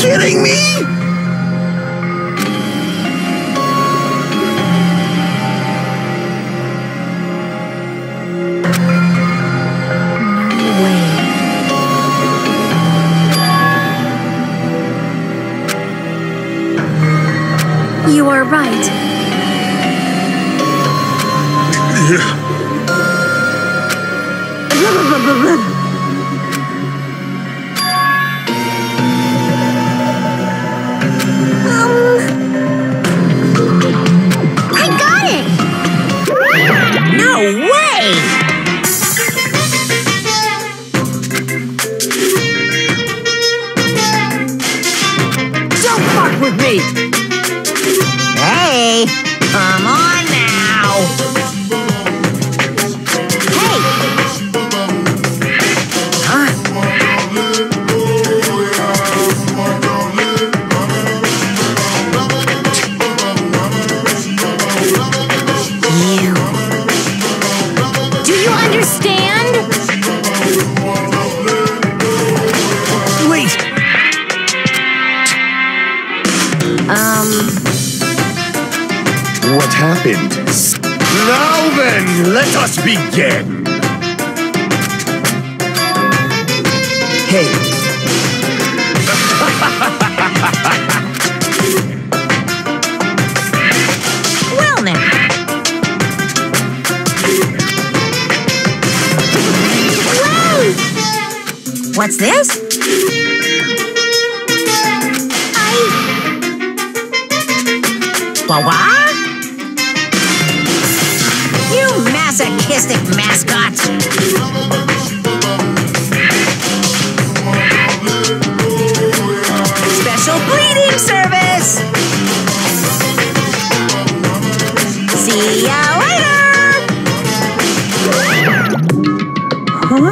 kidding me? You are right. I got it! No way! Don't fuck with me! Hey, come on now. Hey. Huh? You. Do you understand? Wait! What happened? Now then, let us begin! Hey! Well now. Whoa! What's this? What? You masochistic mascot! Special bleeding service! See ya later! Huh?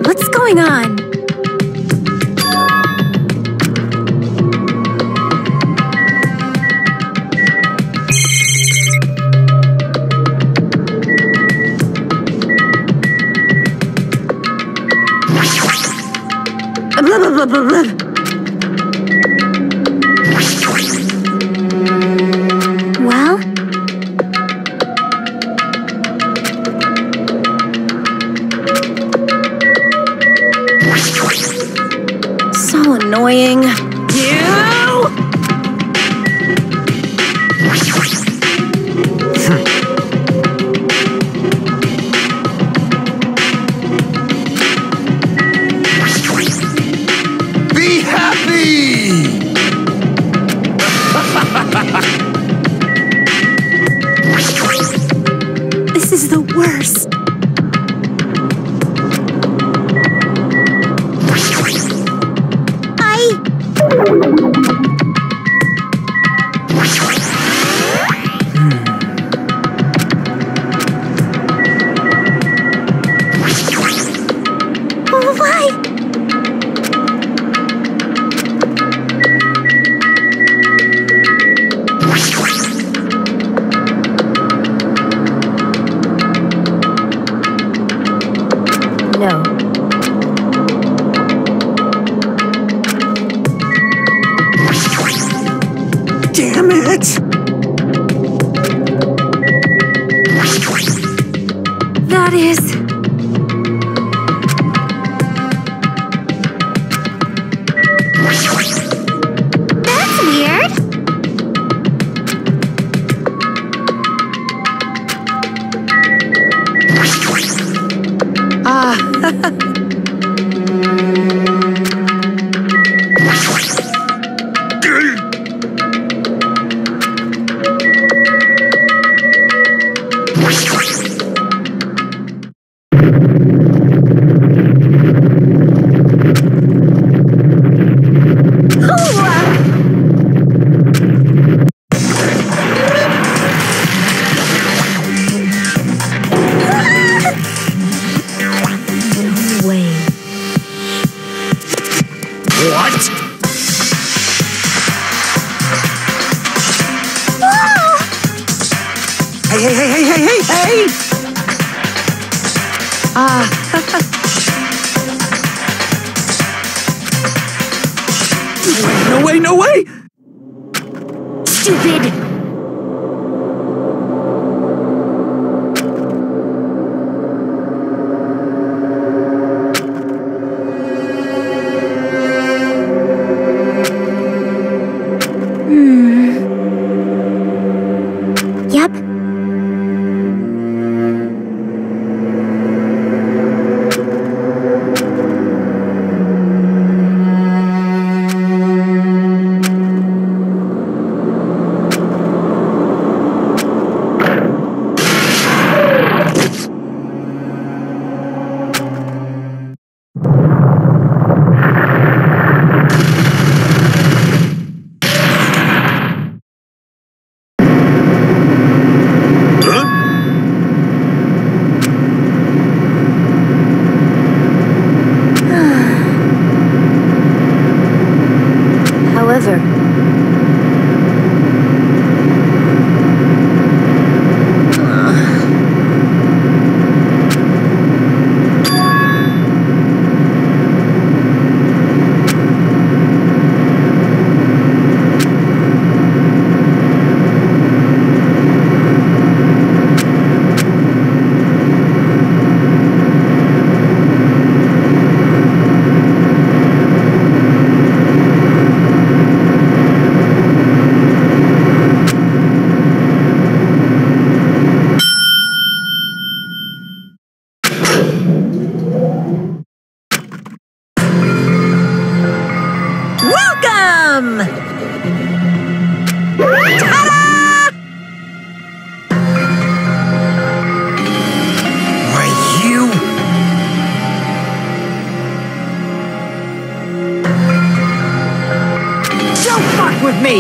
What's going on? Blah, blah, blah, blah, blah. Well? So annoying. Be happy! This is the worst. Why? No. Damn it! That is... That's weird. What? Hey! No way, no way! Stupid! Yep. However, Welcome! Ta-da! Why, you... Don't fuck with me!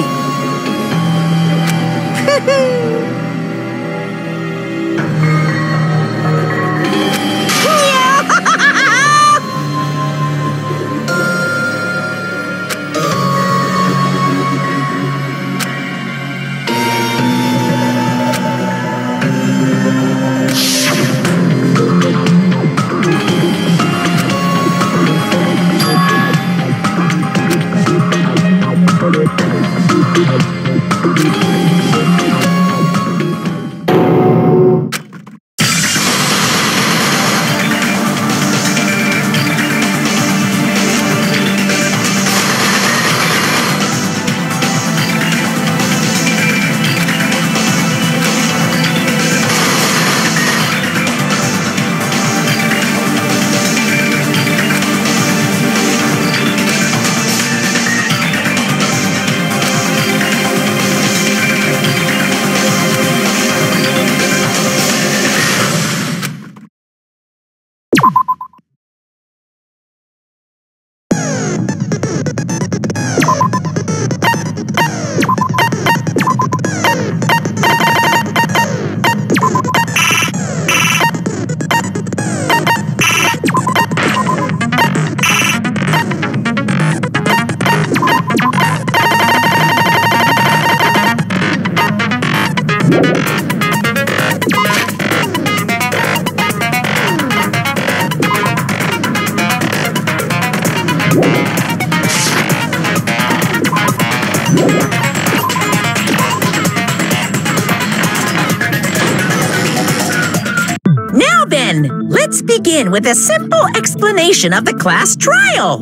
Now then, let's begin with a simple explanation of the class trial.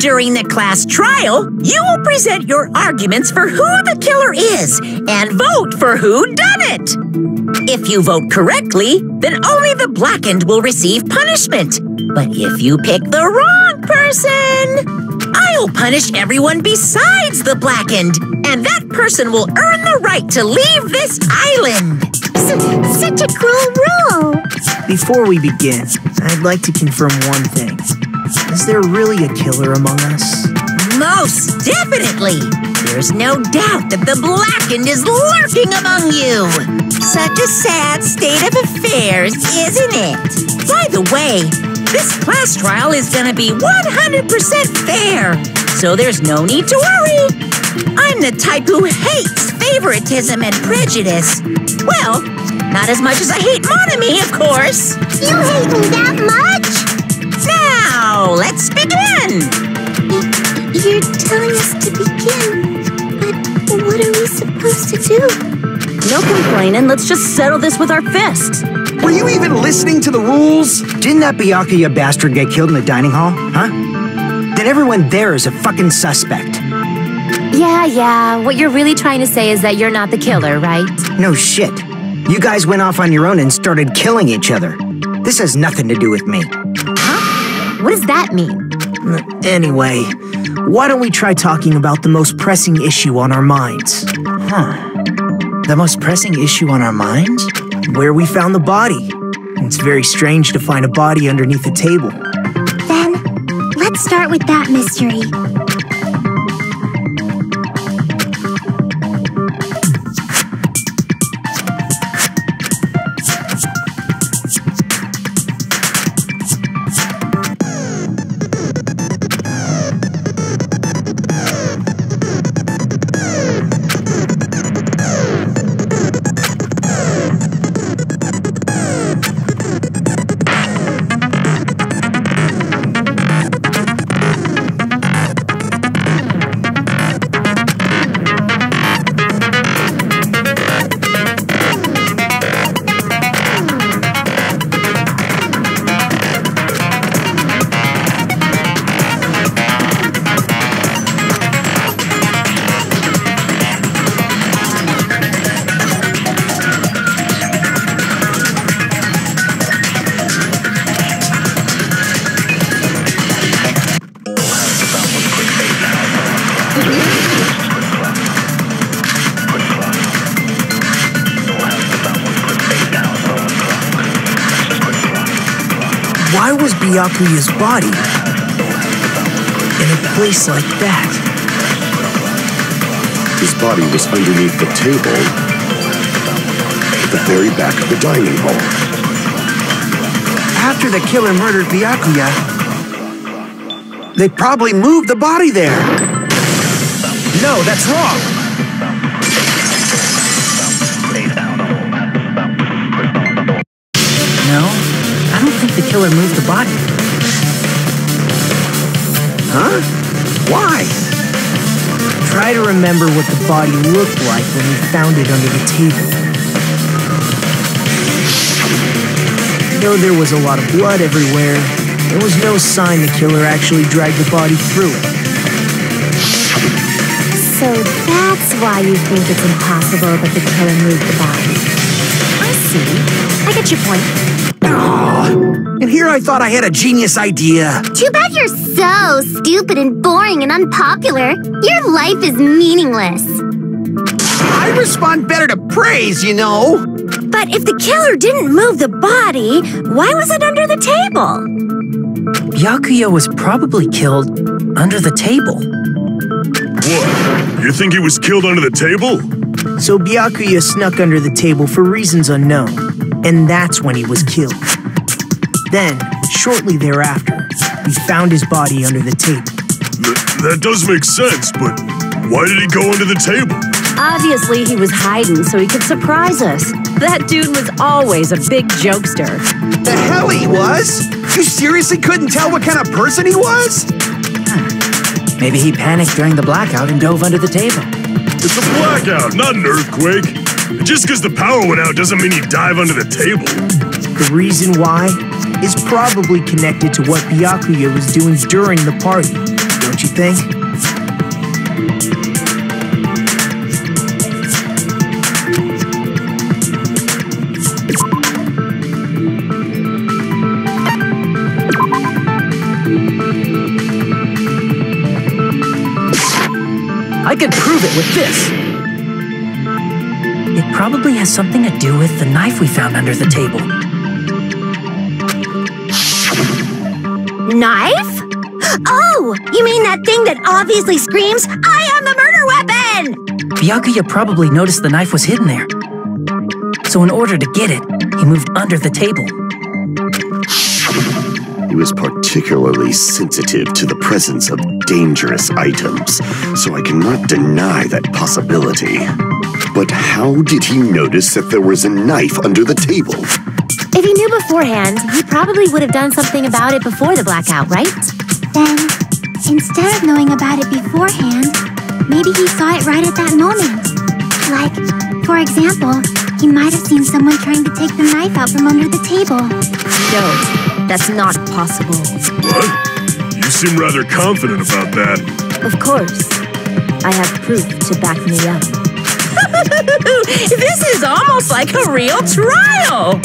During the class trial, you will present your arguments for who the killer is and vote for who done it. If you vote correctly, then only the blackened will receive punishment. But if you pick the wrong person, I'll punish everyone besides the blackened, and that person will earn the right to leave this island. such a cruel rule! Before we begin, I'd like to confirm one thing. Is there really a killer among us? Most definitely! There's no doubt that the blackened is lurking among you! Such a sad state of affairs, isn't it? By the way, this class trial is gonna be 100% fair, so there's no need to worry. I'm the type who hates favoritism and prejudice. Well, not as much as I hate monogamy, of course. You hate me that much? Now, let's begin! to do. No complaining, let's just settle this with our fists. Were you even listening to the rules? Didn't that Byakuya bastard get killed in the dining hall, huh? Then everyone there is a fucking suspect. Yeah, what you're really trying to say is that you're not the killer, right? No shit. You guys went off on your own and started killing each other. This has nothing to do with me. Huh? What does that mean? Anyway, why don't we try talking about the most pressing issue on our minds? The most pressing issue on our minds? Where we found the body. It's very strange to find a body underneath a table. Then, let's start with that mystery. Why was Byakuya's body in a place like that? His body was underneath the table at the very back of the dining hall. After the killer murdered Byakuya, they probably moved the body there. No, that's wrong. No, I don't think the killer moved the body. Huh? Why? Try to remember what the body looked like when we found it under the table. Though there was a lot of blood everywhere, there was no sign the killer actually dragged the body through it. So that's why you think it's impossible that the killer moved the body. I see. I get your point. And here I thought I had a genius idea. Too bad you're so stupid and boring and unpopular. Your life is meaningless. I respond better to praise, you know. But if the killer didn't move the body, why was it under the table? Byakuya was probably killed under the table. What? You think he was killed under the table? So Byakuya snuck under the table for reasons unknown, and that's when he was killed. Then, shortly thereafter, we found his body under the table. That does make sense, but why did he go under the table? Obviously, he was hiding so he could surprise us. That dude was always a big jokester. The hell he was? You seriously couldn't tell what kind of person he was? Maybe he panicked during the blackout and dove under the table. It's a blackout, not an earthquake. Just because the power went out doesn't mean you dive under the table. The reason why is probably connected to what Byakuya was doing during the party, don't you think? I could prove it with this. It probably has something to do with the knife we found under the table. Knife? Oh, you mean that thing that obviously screams, I am the murder weapon! Byakuya probably noticed the knife was hidden there. So in order to get it, he moved under the table. He was particularly sensitive to the presence of dangerous items, so I cannot deny that possibility. But how did he notice that there was a knife under the table? If he knew beforehand, he probably would have done something about it before the blackout, right? Then, instead of knowing about it beforehand, maybe he saw it right at that moment. Like, for example, he might have seen someone trying to take the knife out from under the table. No, that's not possible. What? You seem rather confident about that. Of course. I have proof to back me up. This is almost like a real trial!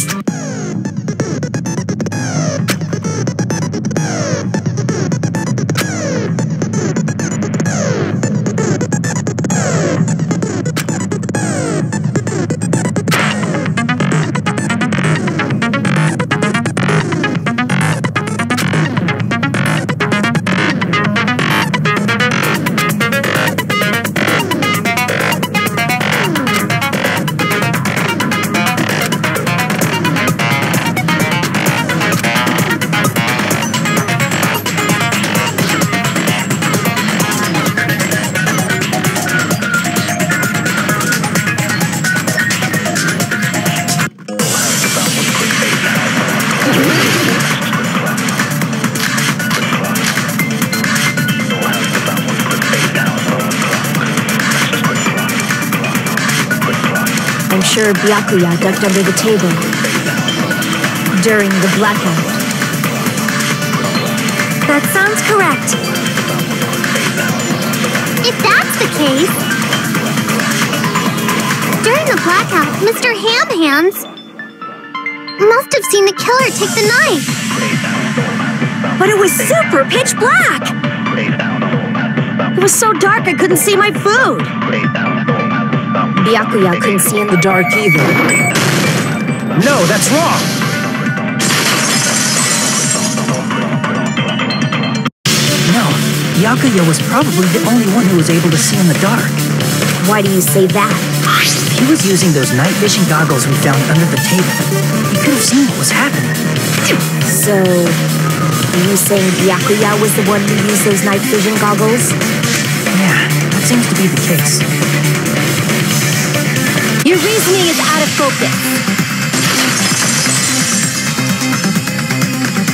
I'm sure Byakuya ducked under the table during the blackout. That sounds correct. If that's the case, during the blackout, Mr. Ham Hands must have seen the killer take the knife. But it was super pitch black! It was so dark I couldn't see my food! Byakuya couldn't see in the dark either. No, that's wrong! No, Byakuya was probably the only one who was able to see in the dark. Why do you say that? He was using those night vision goggles we found under the table. He could have seen what was happening. So, are you saying Byakuya was the one who used those night vision goggles? Yeah, that seems to be the case. Your reasoning is out of focus.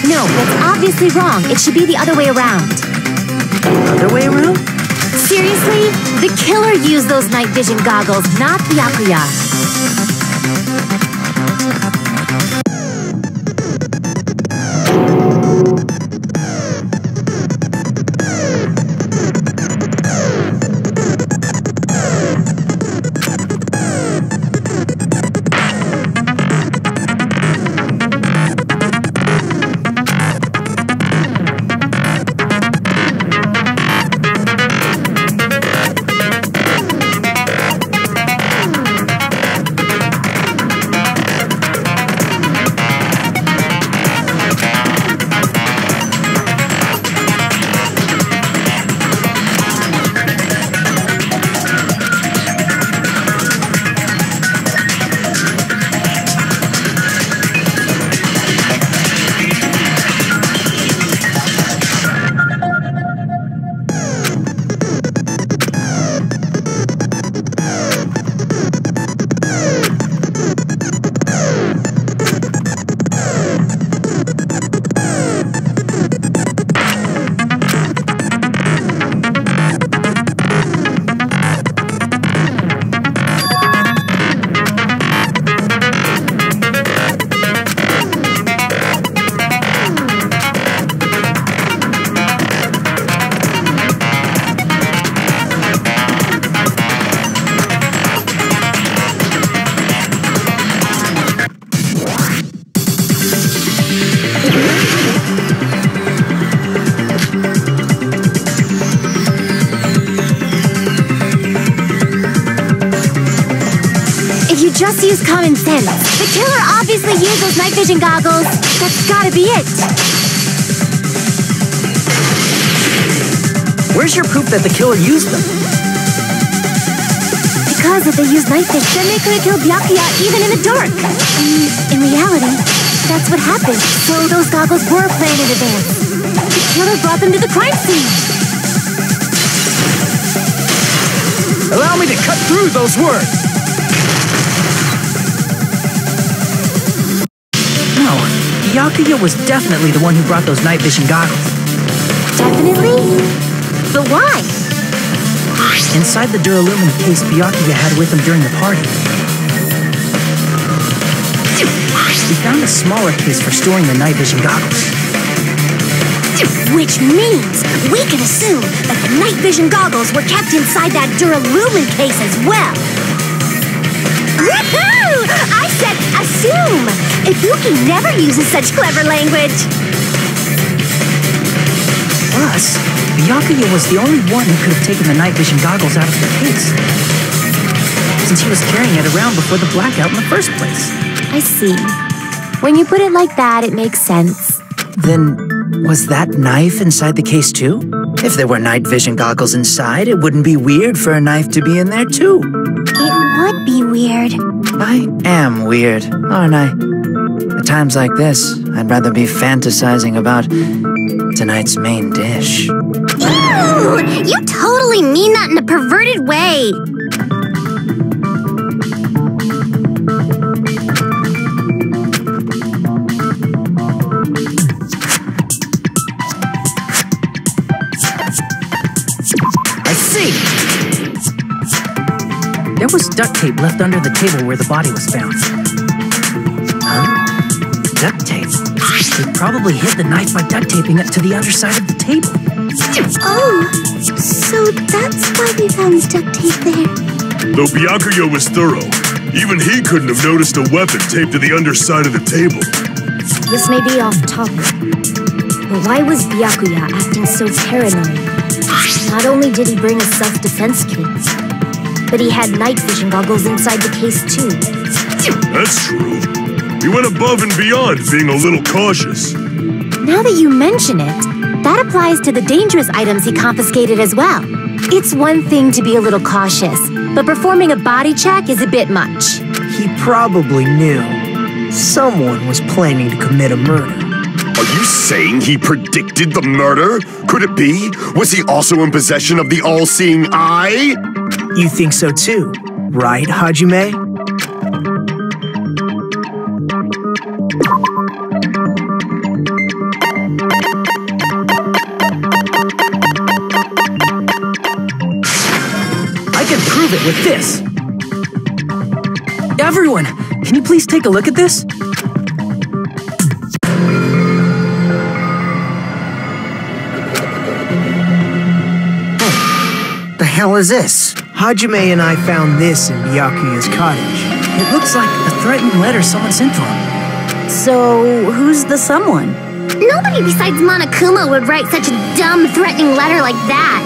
No, that's obviously wrong. It should be the other way around. Other way around? Seriously? The killer used those night vision goggles, not Byakuya. Just use common sense. The killer obviously used those night vision goggles. That's gotta be it. Where's your proof that the killer used them? Because if they used night vision, then they could have killed Byakuya even in the dark. In reality, that's what happened. So those goggles were planned in advance. The killer brought them to the crime scene. Allow me to cut through those words! No, Byakuya was definitely the one who brought those night vision goggles. Definitely? But why? inside the duralumin case Byakuya had with him during the party. We found a smaller case for storing the night vision goggles. Which means we can assume that the night vision goggles were kept inside that duralumin case as well. Woohoo! I said assume! Ibuki never uses such clever language. Plus, Byakuya was the only one who could have taken the night vision goggles out of the case, since he was carrying it around before the blackout in the first place. I see. When you put it like that, it makes sense. Then, was that knife inside the case too? If there were night vision goggles inside, it wouldn't be weird for a knife to be in there too. It would be weird. I am weird, aren't I? At times like this, I'd rather be fantasizing about tonight's main dish. Ew! You totally mean that in a perverted way. There was duct tape left under the table where the body was found. Huh? Duct tape? They probably hid the knife by duct taping it to the underside of the table. Oh, so that's why we found duct tape there. Though Byakuya was thorough, even he couldn't have noticed a weapon taped to the underside of the table. This may be off topic, but why was Byakuya acting so paranoid? Not only did he bring a self-defense kit, but he had night vision goggles inside the case too. That's true. He went above and beyond being a little cautious. Now that you mention it, that applies to the dangerous items he confiscated as well. It's one thing to be a little cautious, but performing a body check is a bit much. He probably knew someone was planning to commit a murder. Are you saying he predicted the murder? Could it be? Was he also in possession of the all-seeing eye? You think so too, right, Hajime? I can prove it with this. Everyone, can you please take a look at this? The hell is this? Hajime and I found this in Byakuya's cottage. It looks like a threatening letter someone sent to him. So, who's the someone? Nobody besides Monokuma would write such a dumb, threatening letter like that.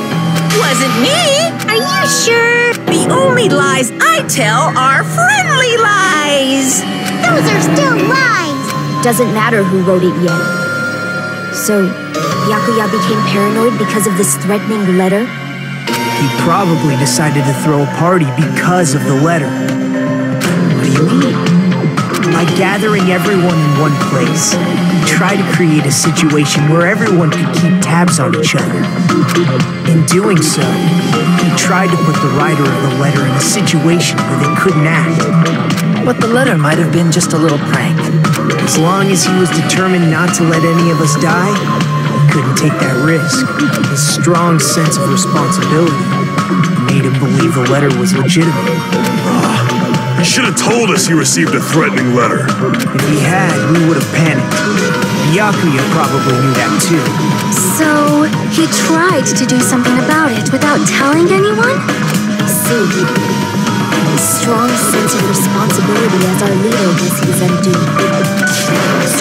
Wasn't me! Are you sure? The only lies I tell are friendly lies! Those are still lies! Doesn't matter who wrote it yet. So, Byakuya became paranoid because of this threatening letter? He probably decided to throw a party because of the letter. What do you mean? By gathering everyone in one place, he tried to create a situation where everyone could keep tabs on each other. In doing so, he tried to put the writer of the letter in a situation where they couldn't act. But the letter might have been just a little prank. As long as he was determined not to let any of us die, he couldn't take that risk. His strong sense of responsibility made him believe the letter was legitimate. He should have told us he received a threatening letter. If he had, we would have panicked. Byakuya probably knew that too. So, he tried to do something about it without telling anyone? See, his strong sense of responsibility as our leader was his undoing.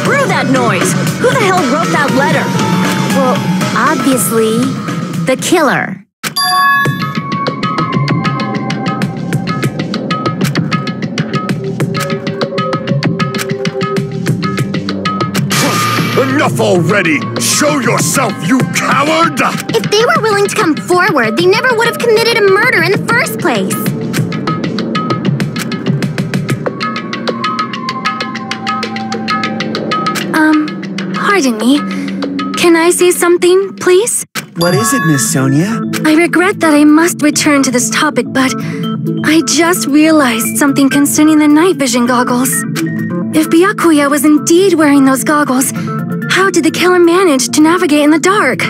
Screw that noise! Who the hell wrote that letter? Well, obviously, the killer. Enough already! Show yourself, you coward! If they were willing to come forward, they never would have committed a murder in the first place. Pardon me. Can I say something, please? What is it, Miss Sonia? I regret that I must return to this topic, but I just realized something concerning the night vision goggles. If Byakuya was indeed wearing those goggles, how did the killer manage to navigate in the dark?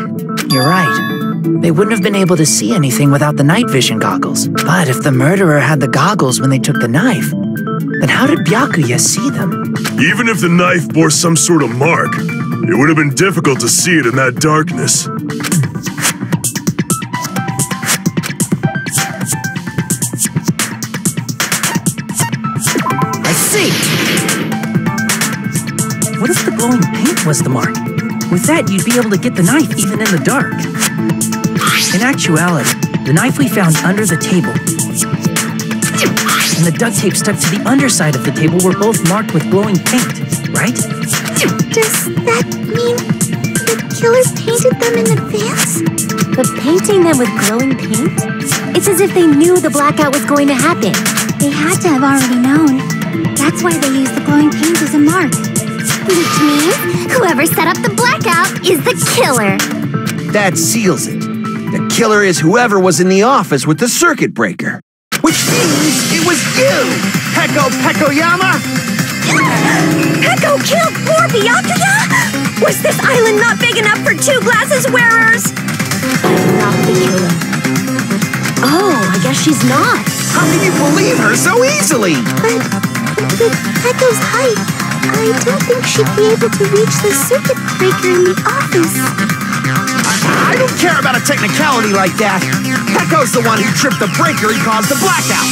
You're right. They wouldn't have been able to see anything without the night vision goggles. But if the murderer had the goggles when they took the knife, then how did Byakuya see them? Even if the knife bore some sort of mark, it would have been difficult to see it in that darkness. I see! What if the glowing paint was the mark? With that, you'd be able to get the knife even in the dark. In actuality, the knife we found under the table and the duct tape stuck to the underside of the table were both marked with glowing paint, right? Does that mean the killer painted them in advance? But painting them with glowing paint? It's as if they knew the blackout was going to happen. They had to have already known. That's why they used the glowing paint as a mark. Which means whoever set up the blackout is the killer. That seals it. The killer is whoever was in the office with the circuit breaker. Which means it was you, Pekoyama! Peko killed poor Byakuya? Was this island not big enough for 2 glasses wearers? I'm not the killer. Oh, I guess she's not. How can you believe her so easily? But with Peko's height, I don't think she'd be able to reach the circuit breaker in the office. I don't care about a technicality like that. Peko's the one who tripped the breaker and caused the blackout.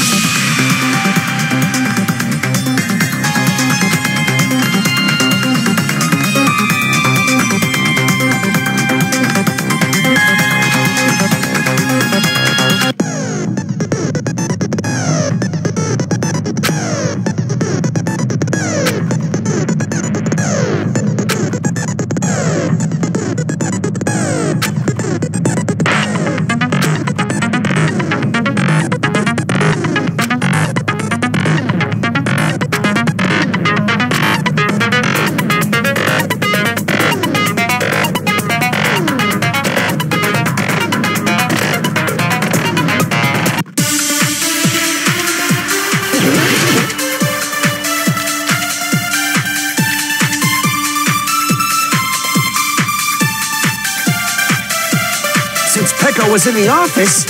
Was in the office,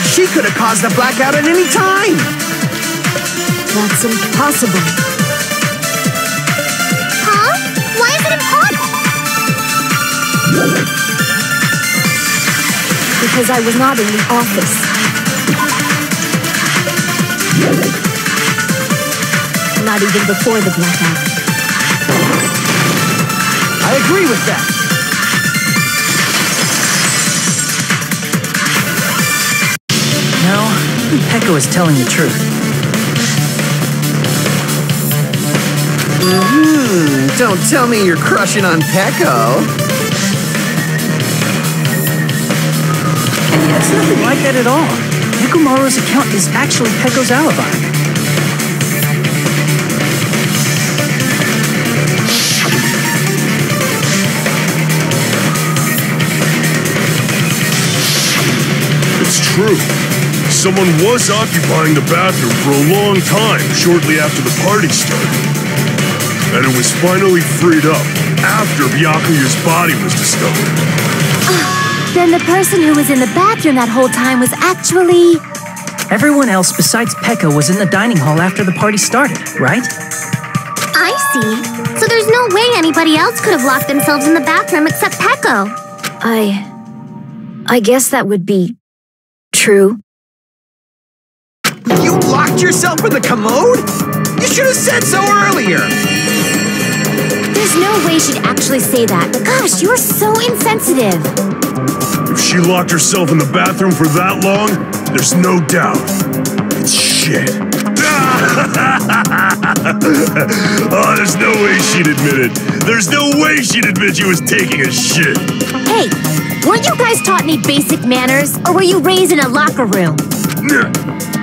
she could have caused the blackout at any time. That's impossible. Huh? Why is it impossible? Because I was not in the office. Not even before the blackout. I agree with that. No, Peko is telling the truth. Don't tell me you're crushing on Peko. It's nothing like that at all. Nikumaru's account is actually Peko's alibi. It's true. Someone was occupying the bathroom for a long time shortly after the party started. And it was finally freed up after Byakuya's body was discovered. Then the person who was in the bathroom that whole time was actually... Everyone else besides Peko was in the dining hall after the party started, right? I see. So there's no way anybody else could have locked themselves in the bathroom except Peko. I guess that would be... true. You locked yourself in the commode? You should have said so earlier! There's no way she'd actually say that. Gosh, you're so insensitive. If she locked herself in the bathroom for that long, there's no doubt. It's shit. Oh, there's no way she'd admit it. There's no way she'd admit she was taking a shit. Hey, weren't you guys taught any basic manners, or were you raised in a locker room?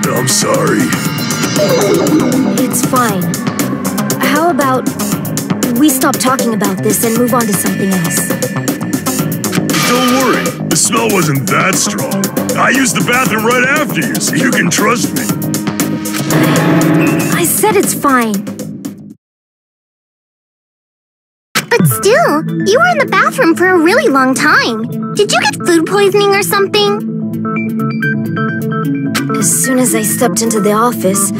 I'm sorry. It's fine. How about we stop talking about this and move on to something else? Don't worry, the smell wasn't that strong. I used the bathroom right after you, so you can trust me. I said it's fine. But still, you were in the bathroom for a really long time. Did you get food poisoning or something? As soon as I stepped into the office,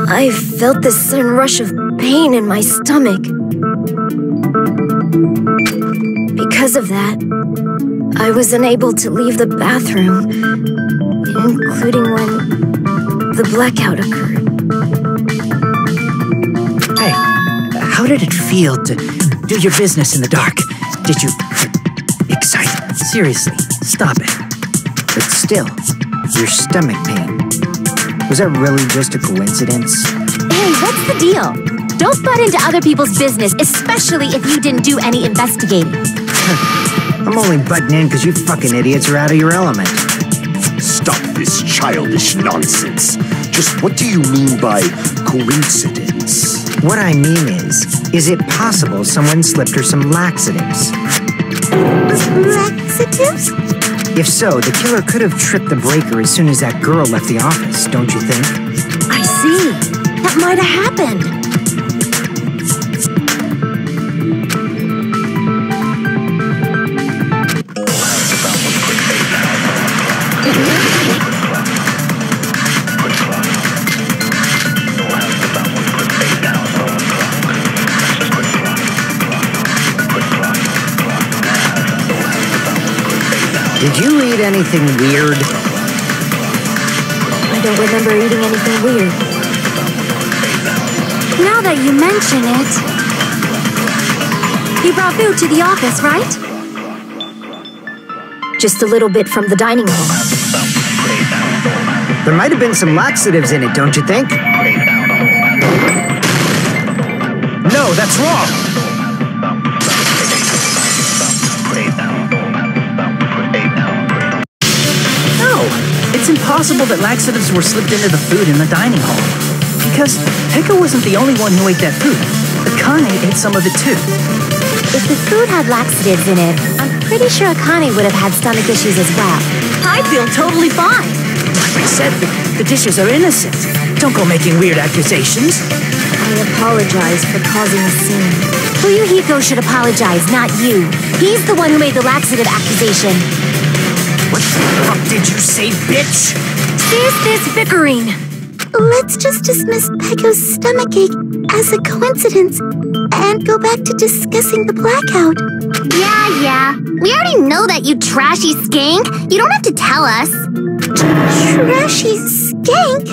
I felt this sudden rush of pain in my stomach. Because of that, I was unable to leave the bathroom, including when the blackout occurred. Hey, how did it feel to do your business in the dark? Did you excite? Seriously, stop it. But still, your stomach pain. Was that really just a coincidence? Hey, what's the deal? Don't butt into other people's business, especially if you didn't do any investigating. I'm only butting in because you fucking idiots are out of your element. Stop this childish nonsense. Just what do you mean by coincidence? What I mean is it possible someone slipped her some laxatives? Laxatives? If so, the killer could have tripped the breaker as soon as that girl left the office, don't you think? I see. That might have happened. Did you eat anything weird? I don't remember eating anything weird. Now that you mention it... You brought food to the office, right? Just a little bit from the dining hall. There might have been some laxatives in it, don't you think? No, that's wrong! It's impossible that laxatives were slipped into the food in the dining hall. Because Pekka wasn't the only one who ate that food. Akane ate some of it too. If the food had laxatives in it, I'm pretty sure Akane would have had stomach issues as well. I feel totally fine. Like I said, the dishes are innocent. Don't go making weird accusations. I apologize for causing a scene. Fuyuhiko should apologize, not you. He's the one who made the laxative accusation. What the fuck did you say, bitch? Cease this bickering. Let's just dismiss Pekko's stomachache as a coincidence and go back to discussing the blackout. Yeah. We already know that, you trashy skank. You don't have to tell us. Trashy skank?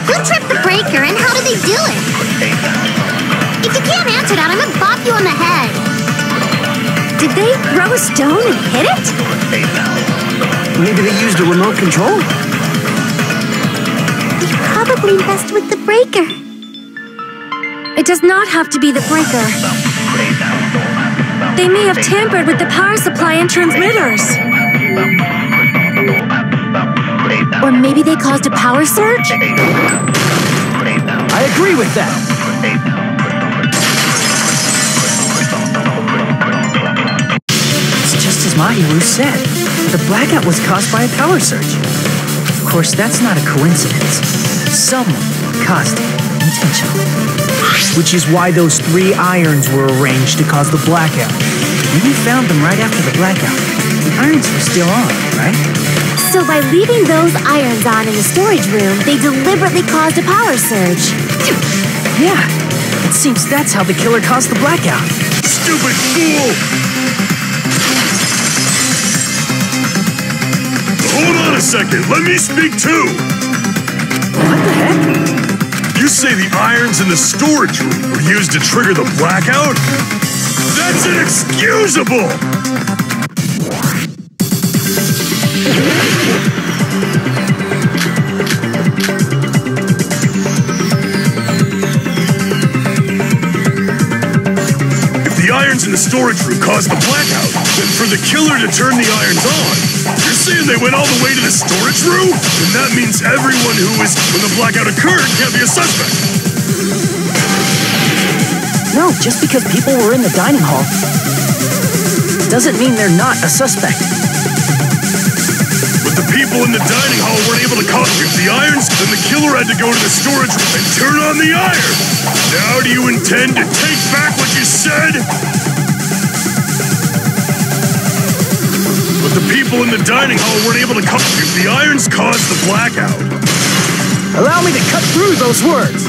Who tripped the breaker and how did they do it? If you can't answer that, I'm gonna bop you on the head. Did they throw a stone and hit it? Maybe they used a remote control? They probably messed with the breaker. It does not have to be the breaker. They may have tampered with the power supply and transmitters. Or maybe they caused a power surge? I agree with that. It's just as Mahiru said. The blackout was caused by a power surge. Of course, that's not a coincidence. Someone caused it intentionally. Which is why those 3 irons were arranged to cause the blackout. When you found them right after the blackout, the irons were still on, right? So by leaving those irons on in the storage room, they deliberately caused a power surge. Yeah, it seems that's how the killer caused the blackout. Stupid fool! Hold on a second, let me speak too! What the heck? You say the irons in the storage room were used to trigger the blackout? That's inexcusable! If the irons in the storage room caused the blackout, then for the killer to turn the irons on, you're saying they went all the way to the storage room? And that means everyone who was when the blackout occurred can't be a suspect. Well, just because people were in the dining hall doesn't mean they're not a suspect. But the people in the dining hall weren't able to confiscate the irons, then the killer had to go to the storage room and turn on the iron. Now do you intend to take back what you said? But the people in the dining hall weren't able to confiscate the irons caused the blackout. Allow me to cut through those words.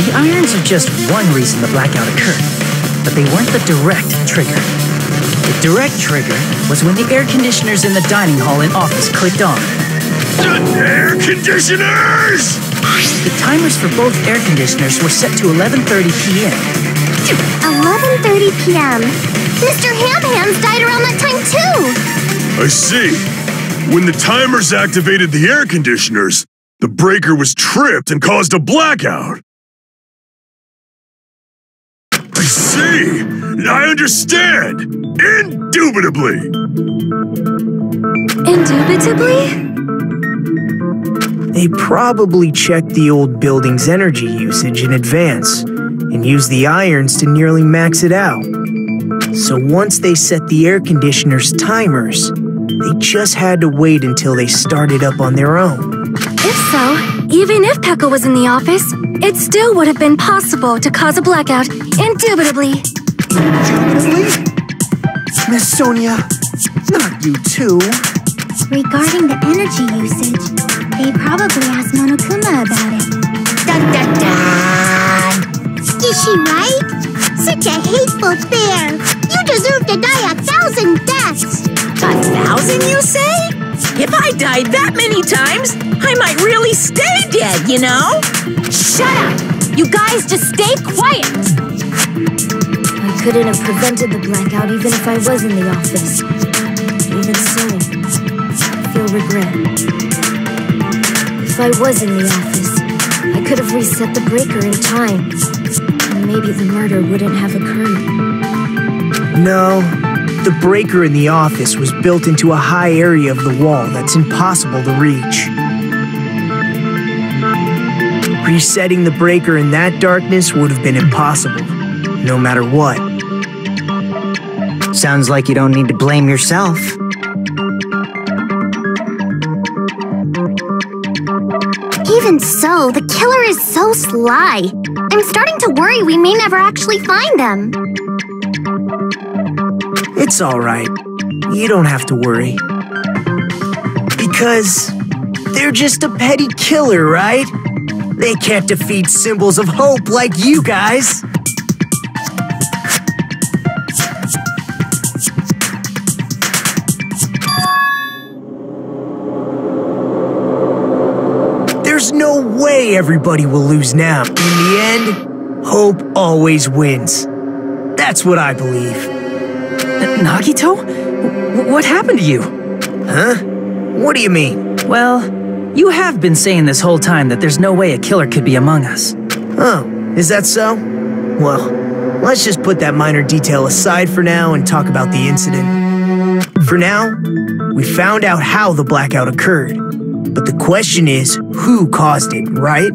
The irons are just one reason the blackout occurred, but they weren't the direct trigger. The direct trigger was when the air conditioners in the dining hall and office clicked on. The air conditioners! The timers for both air conditioners were set to 11:30 p.m. 11:30 p.m. Mr. Ham-Hams died around that time too! I see. When the timers activated the air conditioners, the breaker was tripped and caused a blackout. I see! I understand! Indubitably! Indubitably? They probably checked the old building's energy usage in advance and used the irons to nearly max it out. So once they set the air conditioner's timers, they just had to wait until they started up on their own. If so, even if Pekka was in the office, it still would have been possible to cause a blackout, indubitably. Indubitably? Miss Sonia, not you too. Regarding the energy usage, they probably asked Monokuma about it. Dun dun dun! Is she right? Such a hateful bear! You deserve to die 1,000 deaths! 1,000, you say? If I died that many times, I might really stay dead, you know? Shut up! You guys just stay quiet! I couldn't have prevented the blackout even if I was in the office. Even so, I feel regret. If I was in the office, I could have reset the breaker in time. And maybe the murder wouldn't have occurred. No, the breaker in the office was built into a high area of the wall that's impossible to reach. Resetting the breaker in that darkness would have been impossible, no matter what. Sounds like you don't need to blame yourself. Even so, the killer is so sly. I'm starting to worry we may never actually find them. It's alright. You don't have to worry. Because they're just a petty killer, right? They can't defeat symbols of hope like you guys. There's no way everybody will lose now. In the end, hope always wins. That's what I believe. Nagito? What happened to you? Huh? What do you mean? Well, you have been saying this whole time that there's no way a killer could be among us. Oh, is that so? Well, let's just put that minor detail aside for now and talk about the incident. For now, we found out how the blackout occurred. But the question is, who caused it, right?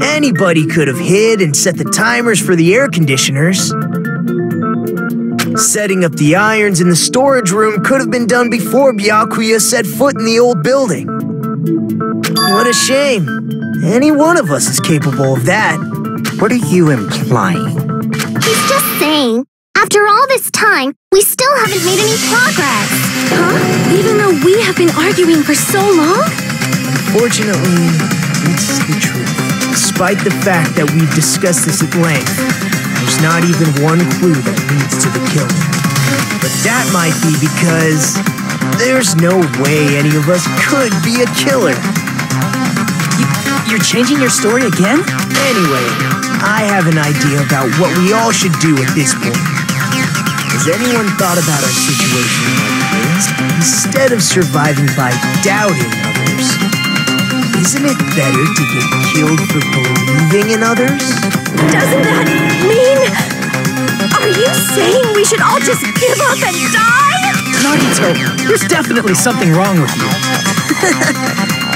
Anybody could have hid and set the timers for the air conditioners. Setting up the irons in the storage room could have been done before Byakuya set foot in the old building. What a shame. Any one of us is capable of that. What are you implying? He's just saying, after all this time, we still haven't made any progress. Huh? Even though we have been arguing for so long? Fortunately, it's the truth. Despite the fact that we've discussed this at length, there's not even one clue that leads to the killing. But that might be because there's no way any of us could be a killer. You're changing your story again? Anyway, I have an idea about what we all should do at this point. Has anyone thought about our situation like this? Instead of surviving by doubting others, isn't it better to get killed for believing in others? Doesn't that mean... Are you saying we should all just give up and die? Nagito, there's definitely something wrong with you.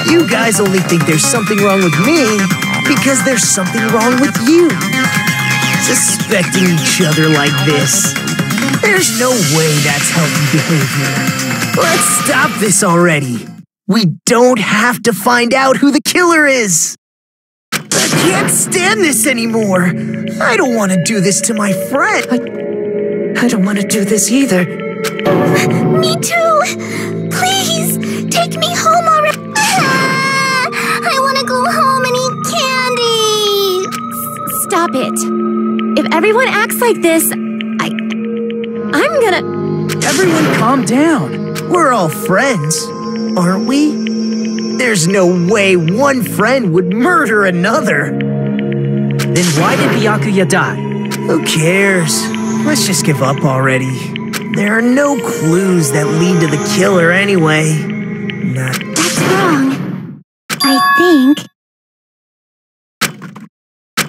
You guys only think there's something wrong with me because there's something wrong with you. Suspecting each other like this. There's no way that's healthy behavior. Let's stop this already. We don't have to find out who the killer is. I can't stand this anymore. I don't want to do this to my friend. I don't want to do this either. Me too. Please, take me home already. I want to go home and eat candy. Stop it. If everyone acts like this, I'm gonna... Everyone calm down. We're all friends, aren't we? There's no way one friend would murder another. Then why did Byakuya die? Who cares? Let's just give up already. There are no clues that lead to the killer anyway. That's wrong. I think...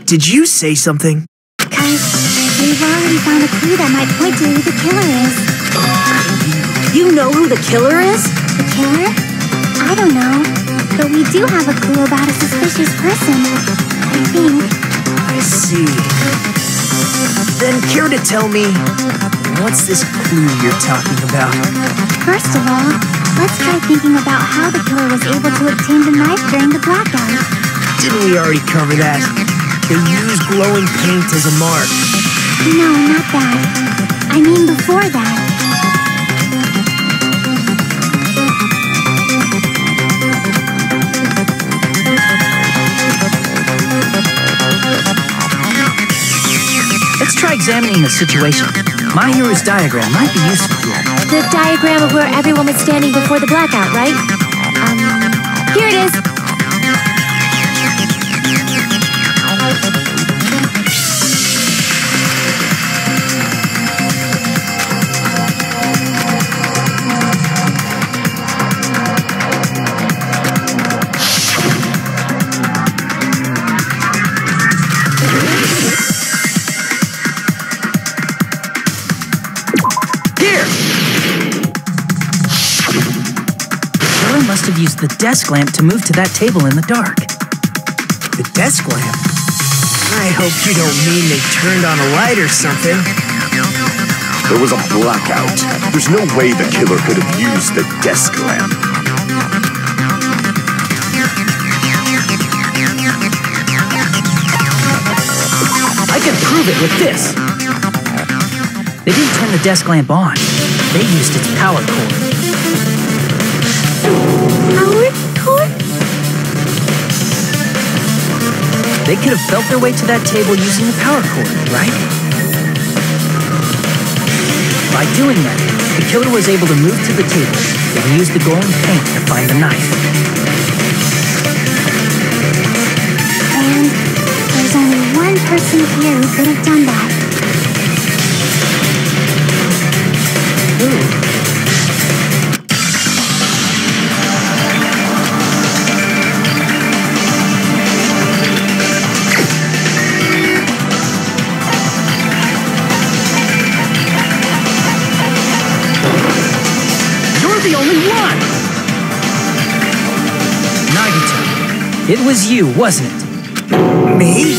Did you say something? Because we've already found a clue that might point to who the killer is. You know who the killer is? The killer? I don't know. But we do have a clue about a suspicious person. I think. I see. Then care to tell me, what's this clue you're talking about? First of all, let's try thinking about how the killer was able to obtain the knife during the blackout. Didn't we already cover that? They used glowing paint as a mark. No, not that. I mean before that. Let's try examining the situation. My hero's diagram might be useful here. The diagram of where everyone was standing before the blackout, right? Here it is. Used the desk lamp to move to that table in the dark. The desk lamp? I hope you don't mean they turned on a light or something. There was a blackout. There's no way the killer could have used the desk lamp. I can prove it with this. They didn't turn the desk lamp on. They used its power cord. Power cord? They could have felt their way to that table using the power cord, right? By doing that, the killer was able to move to the table and use the glowing paint to find the knife. And there's only one person here who could have done that. Who? The only one! Nagito, it was you, wasn't it? Me?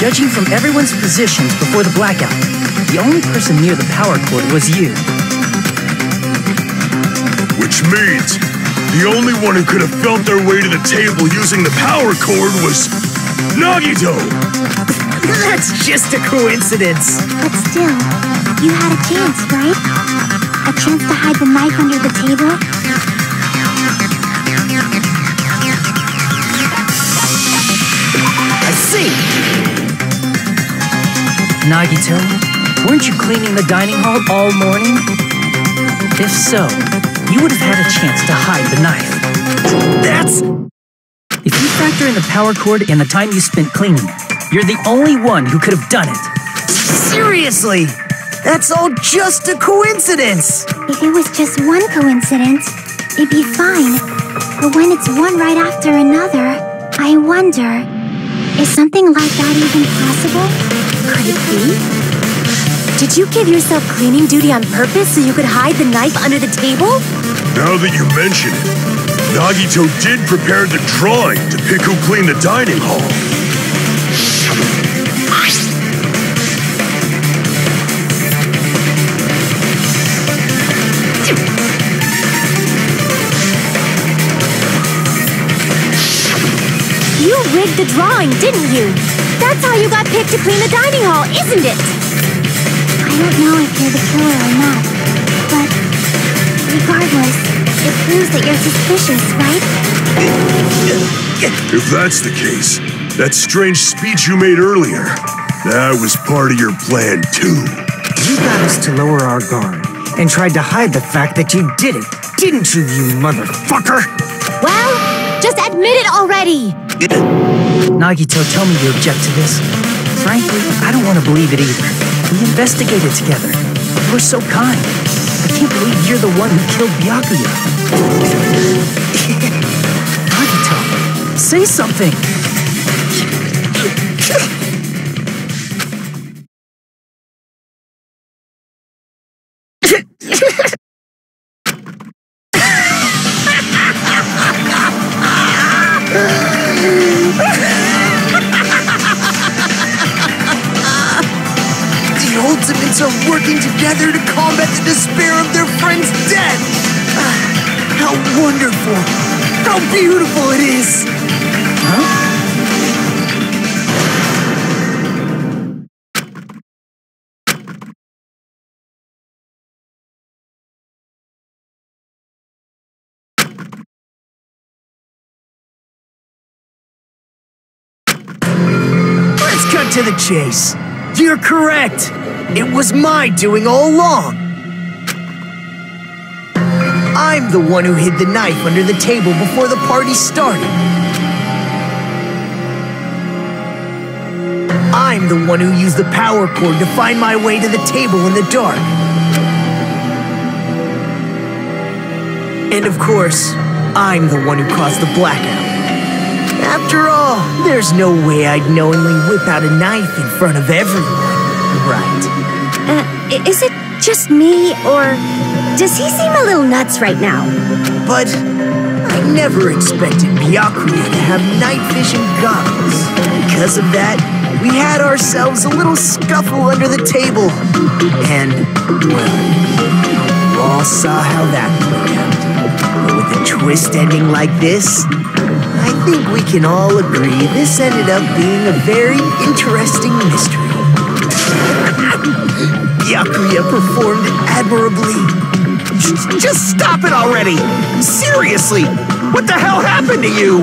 Judging from everyone's positions before the blackout, the only person near the power cord was you. Which means the only one who could have felt their way to the table using the power cord was Nagito! That's just a coincidence. But still, you had a chance, right? A chance to hide the knife under the table? I see! Nagito, weren't you cleaning the dining hall all morning? If so, you would have had a chance to hide the knife. That's... If you factor in the power cord and the time you spent cleaning, you're the only one who could have done it. Seriously! That's all just a coincidence! If it was just one coincidence, it'd be fine. But when it's one right after another, I wonder, is something like that even possible? Could it be? Did you give yourself cleaning duty on purpose so you could hide the knife under the table? Now that you mention it, Nagito did prepare the drawing to pick who cleaned the dining hall. You rigged the drawing, didn't you? That's how you got picked to clean the dining hall, isn't it? I don't know if you're the killer or not, but regardless, it proves that you're suspicious, right? If that's the case, that strange speech you made earlier, that was part of your plan too. You got us to lower our guard and tried to hide the fact that you did it, didn't you, you motherfucker? Well, just admit it already! Nagito, tell me you object to this. Frankly, I don't want to believe it either. We investigated together. You were so kind. I can't believe you're the one who killed Byakuya. Nagito, say something. The Ultimates are working together to combat the despair of their friend's death! How wonderful! How beautiful it is! Huh? Let's cut to the chase. You're correct. It was my doing all along. I'm the one who hid the knife under the table before the party started. I'm the one who used the power cord to find my way to the table in the dark. And of course, I'm the one who caused the blackout. After all, there's no way I'd knowingly whip out a knife in front of everyone, right? Is it just me, or does he seem a little nuts right now? But I never expected Byakuya to have night vision goggles. Because of that, we had ourselves a little scuffle under the table. And, well, we all saw how that played out. But with a twist ending like this, I think we can all agree this ended up being a very interesting mystery. Byakuya performed admirably. Just stop it already! Seriously! What the hell happened to you?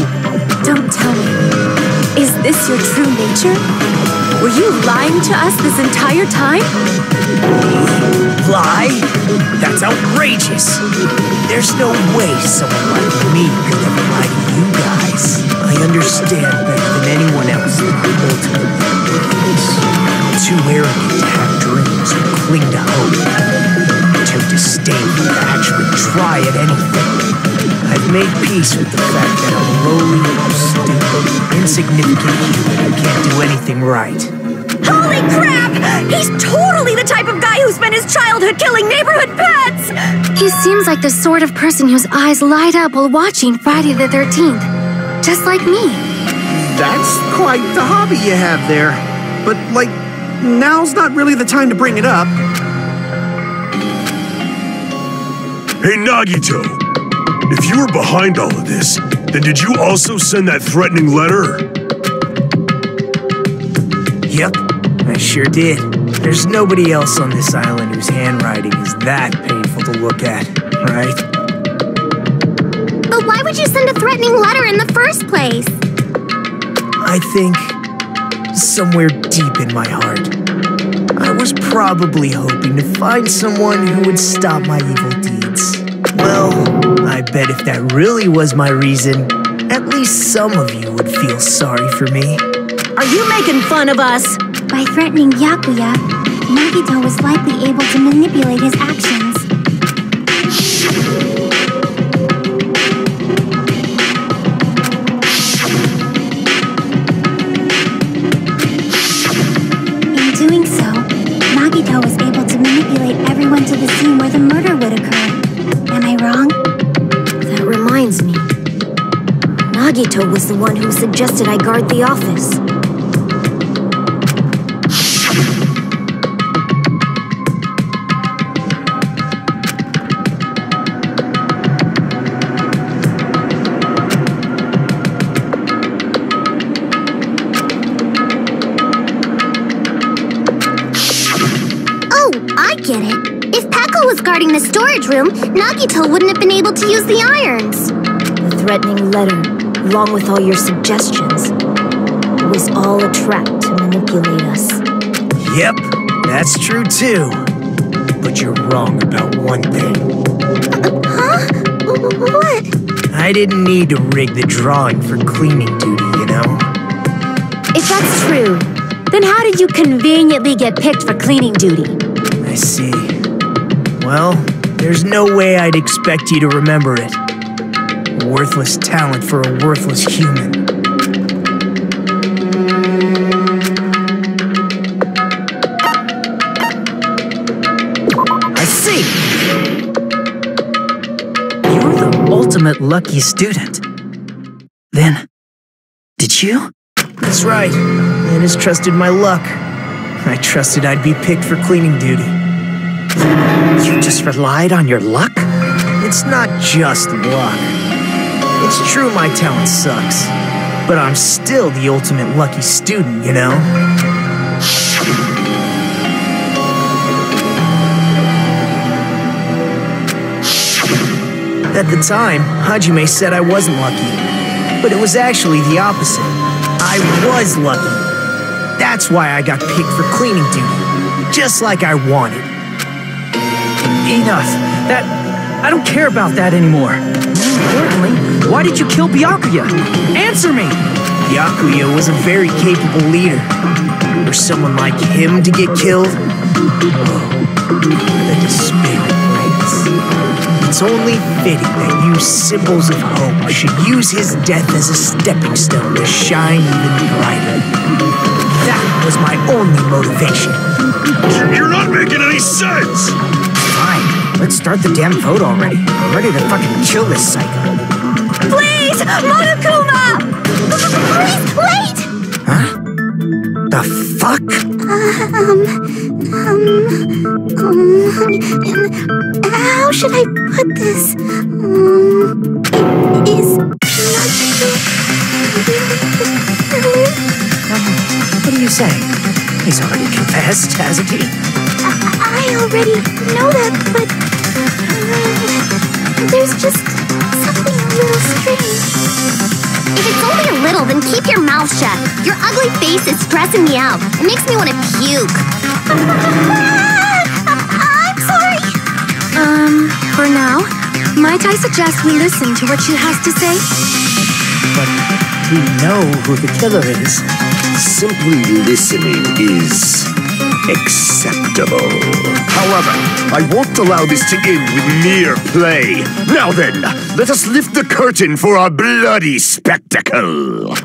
Don't tell me. Is this your true nature? Were you lying to us this entire time? Lie? That's outrageous! There's no way someone like me could ever lie to you guys. I understand better than anyone else that I'm ultimately too arrogant to have dreams or cling to hope. Too disdainful to actually try at anything. I've made peace with the fact that I'm lowly, stupid, insignificant human who can't do anything right. Holy crap! He's totally the type of guy who spent his childhood killing neighborhood pets! He seems like the sort of person whose eyes light up while watching Friday the 13th. Just like me. That's quite the hobby you have there. But, like, now's not really the time to bring it up. Hey, Nagito! If you were behind all of this, then did you also send that threatening letter? Yep, I sure did. There's nobody else on this island whose handwriting is that painful to look at, right? But why would you send a threatening letter in the first place? I think somewhere deep in my heart, I was probably hoping to find someone who would stop my evil deeds. Well, I bet if that really was my reason, at least some of you would feel sorry for me. Are you making fun of us? By threatening Byakuya, Nagito was likely able to manipulate his actions. In doing so, Nagito was able to manipulate everyone to the scene where the murder would occur. Am I wrong? Nagito was the one who suggested I guard the office. Oh, I get it. If Peko was guarding the storage room, Nagito wouldn't have been able to use the irons. The threatening letter, along with all your suggestions, it was all a trap to manipulate us. Yep, that's true too. But you're wrong about one thing. Huh? What? I didn't need to rig the drawing for cleaning duty, you know? If that's true, then how did you conveniently get picked for cleaning duty? I see. Well, there's no way I'd expect you to remember it. A worthless talent for a worthless human. I see! You're the ultimate lucky student. Then, did you? That's right. Linus trusted my luck. I trusted I'd be picked for cleaning duty. You just relied on your luck? It's not just luck. It's true my talent sucks, but I'm still the ultimate lucky student, you know? At the time, Hajime said I wasn't lucky, but it was actually the opposite. I was lucky. That's why I got picked for cleaning duty, just like I wanted. Enough. I don't care about that anymore. More importantly, why did you kill Byakuya? Answer me! Byakuya was a very capable leader. For someone like him to get killed? Oh, the despair it brings. It's only fitting that you symbols of hope should use his death as a stepping stone to shine even brighter. That was my only motivation. You're not making any sense! Fine, let's start the damn vote already. I'm ready to fucking kill this psycho. Please! Monokuma! Please, wait! Huh? The fuck? How should I put this? Is What are you saying? He's already confessed, hasn't he? I already know that, but there's just something a little strange. If it's only a little, then keep your mouth shut. Your ugly face is stressing me out. It makes me want to puke. I'm sorry. For now, might I suggest we listen to what she has to say? But we know who the killer is. Simply listening is acceptable. However, I won't allow this to end with mere play. Now then, let us lift the curtain for our bloody spectacle.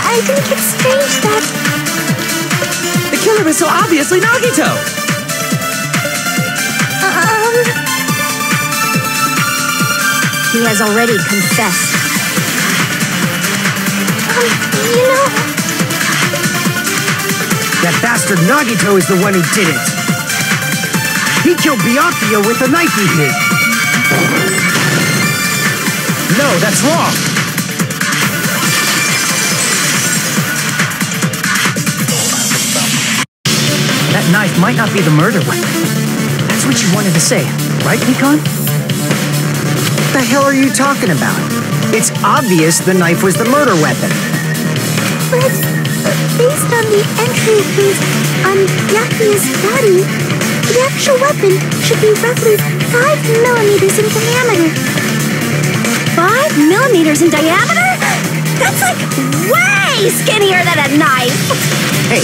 I think it's strange that... The killer is so obviously Nagito! He has already confessed. You know... That bastard Nagito is the one who did it. He killed Byakuya with the knife he hid. No, that's wrong! That knife might not be the murder weapon. That's what you wanted to say, right, Nikon? What the hell are you talking about? It's obvious the knife was the murder weapon. But based on the entry on Byakuya's body, the actual weapon should be roughly 5 millimeters in diameter. 5 millimeters in diameter? That's like way skinnier than a knife! Hey,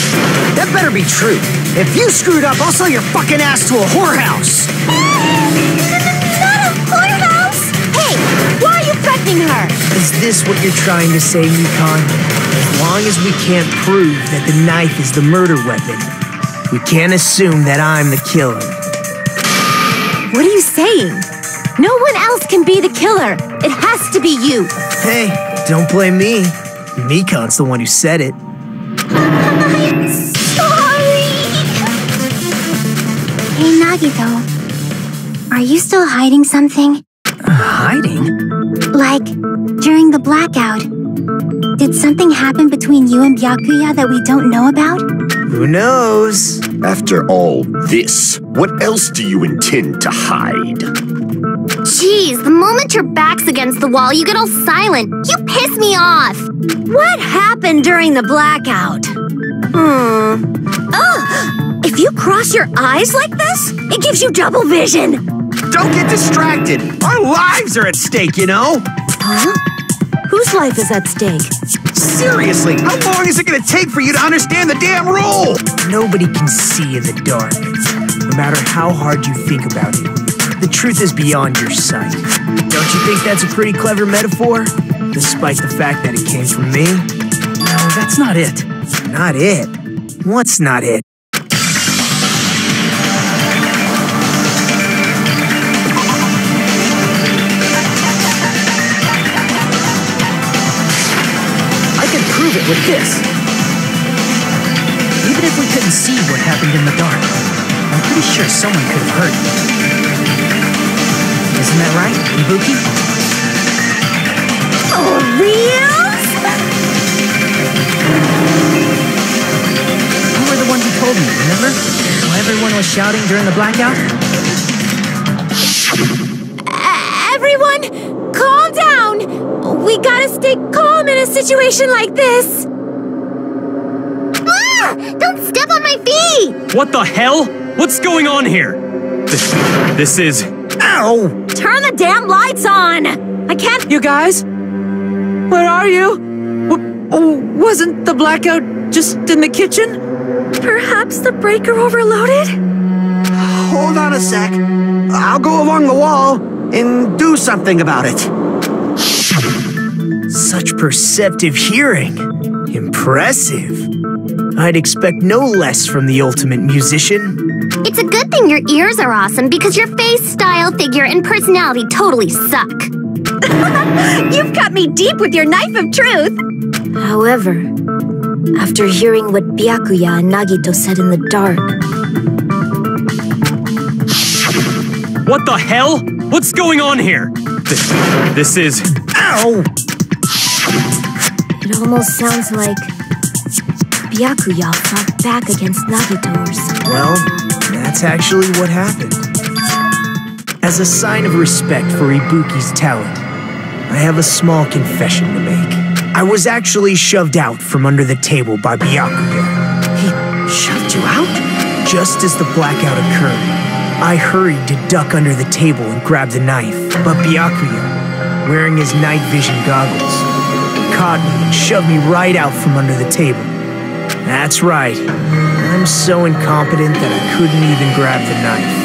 that better be true. If you screwed up, I'll sell your fucking ass to a whorehouse! Not a whorehouse! Hey, why are you threatening her? Is this what you're trying to say, Yukon? As long as we can't prove that the knife is the murder weapon, we can't assume that I'm the killer. What are you saying? No one else can be the killer. It has to be you. Hey, don't blame me. Mikon's the one who said it. I'm sorry! Hey, Nagito. Are you still hiding something? Hiding? Like, during the blackout, did something happen between you and Byakuya that we don't know about? Who knows? After all this, what else do you intend to hide? Jeez, the moment your back's against the wall, you get all silent. You piss me off! What happened during the blackout? If you cross your eyes like this, it gives you double vision. Don't get distracted! Our lives are at stake, you know? Huh? Whose life is at stake? Seriously, how long is it gonna take for you to understand the damn rule? Nobody can see in the dark, no matter how hard you think about it. The truth is beyond your sight. Don't you think that's a pretty clever metaphor? Despite the fact that it came from me? No, that's not it. Not it? What's not it? I could prove it with this. Even if we couldn't see what happened in the dark, I'm pretty sure someone could have heard it. Isn't that right, Ibuki? Oh, reals? You were the one who told me, remember? While everyone was shouting during the blackout? Everyone, calm down. We gotta stay calm in a situation like this. Ah! Don't step on my feet! What the hell? What's going on here? This is... Ow! Turn the damn lights on! I can't... You guys? Where are you? Wasn't the blackout just in the kitchen? Perhaps the breaker overloaded? Hold on a sec. I'll go along the wall and do something about it. Such perceptive hearing. Impressive. I'd expect no less from the ultimate musician. It's a good thing your ears are awesome because your face, style, figure, and personality totally suck. You've cut me deep with your knife of truth! However, after hearing what Byakuya and Nagito said in the dark... What the hell? What's going on here? This is... Ow! It almost sounds like Byakuya fought back against Nagito's. Well, that's actually what happened. As a sign of respect for Ibuki's talent, I have a small confession to make. I was actually shoved out from under the table by Byakuya. He shoved you out? Just as the blackout occurred, I hurried to duck under the table and grab the knife. But Byakuya, wearing his night vision goggles, caught me and shoved me right out from under the table. That's right. I'm so incompetent that I couldn't even grab the knife.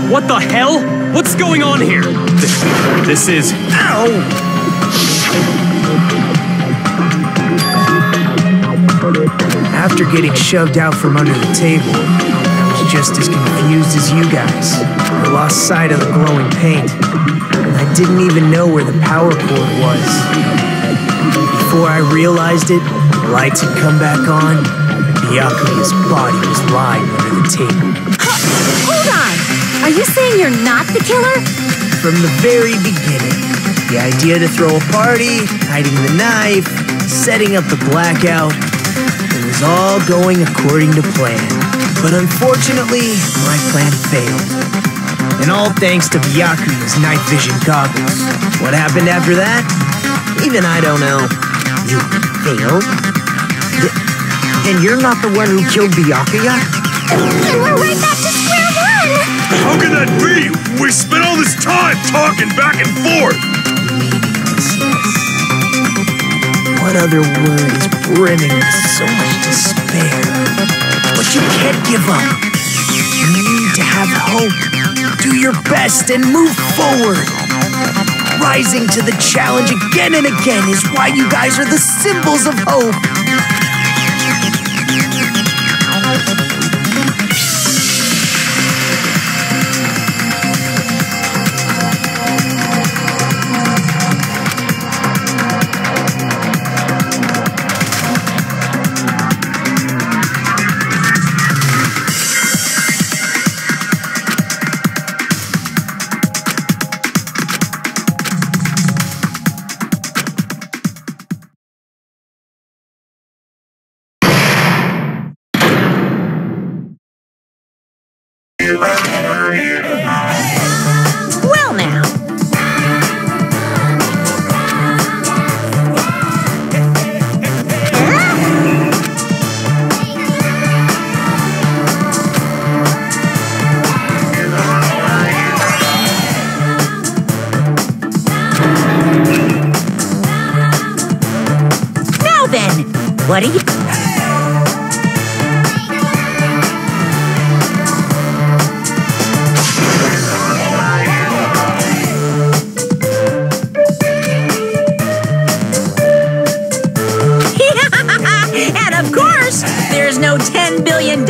What the hell? What's going on here? This is... Ow! After getting shoved out from under the table, I was just as confused as you guys. I lost sight of the glowing paint, and I didn't even know where the power cord was. Before I realized it, the lights had come back on, and Byakuya's body was lying under the table. Hold on! Are you saying you're not the killer? From the very beginning, the idea to throw a party, hiding the knife, setting up the blackout, it was was all going according to plan. But unfortunately, my plan failed. And all thanks to Byakuya's night vision goggles. What happened after that? Even I don't know. You failed? Then you're not the one who killed Byakuya? And we're right back to square one! How can that be? We spent all this time talking back and forth! What other word is brimming with so much despair? But you can't give up. You need to have hope. Do your best and move forward. Rising to the challenge again and again is why you guys are the symbols of hope. Well now. Now then, what do you... And of course, there's no $10 billion